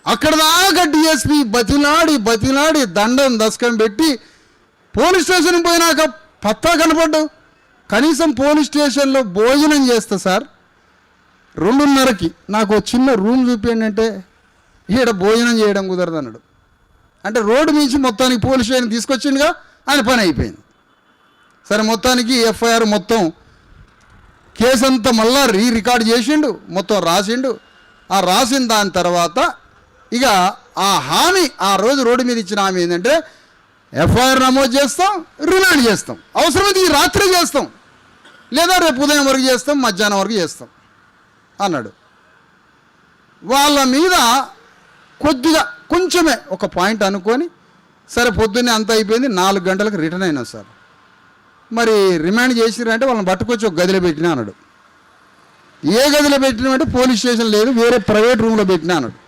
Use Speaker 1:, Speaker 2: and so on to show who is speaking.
Speaker 1: అక్కడ దాకా డిఎస్పీ బతిలాడి దండం దశకం పెట్టి పోలీస్ స్టేషన్ పోయినాక పత్తా కనపడ్డు. కనీసం పోలీస్ స్టేషన్లో భోజనం చేస్తా సార్ 2:30కి నాకు చిన్న రూమ్ చూపించండి అంటే ఈడ భోజనం చేయడం కుదరదు అన్నాడు. అంటే రోడ్డు మించి మొత్తానికి పోలీస్ స్టేషన్ తీసుకొచ్చిండుగా, ఆయన పని అయిపోయింది. సరే మొత్తానికి ఎఫ్ఐఆర్ మొత్తం కేసు అంతా మళ్ళా రికార్డ్ చేసిండు, మొత్తం రాసిండు. ఆ రాసిన దాని తర్వాత ఇక ఆ హామీ ఆ రోజు రోడ్డు మీద ఇచ్చిన హామీ ఏంటంటే ఎఫ్ఐఆర్ నమోదు చేస్తాం, రిమాండ్ చేస్తాం, అవసరమైతే ఈ రాత్రి చేస్తాం, లేదా రేపు ఉదయం వరకు చేస్తాం, మధ్యాహ్నం వరకు చేస్తాం అన్నాడు. వాళ్ళ మీద కొద్దిగా కొంచెమే ఒక పాయింట్ అనుకొని సరే పొద్దున్నే అంత అయిపోయింది, 4 గంటలకు రిటర్న్ అయినా సార్. మరి రిమాండ్ చేసిరంటే వాళ్ళని పట్టుకొచ్చి ఒక గదిలో పెట్టినా అన్నాడు. ఏ గదిలో పెట్టినామంటే పోలీస్ స్టేషన్ లేదు, వేరే ప్రైవేట్ రూమ్లో పెట్టినా అన్నాడు.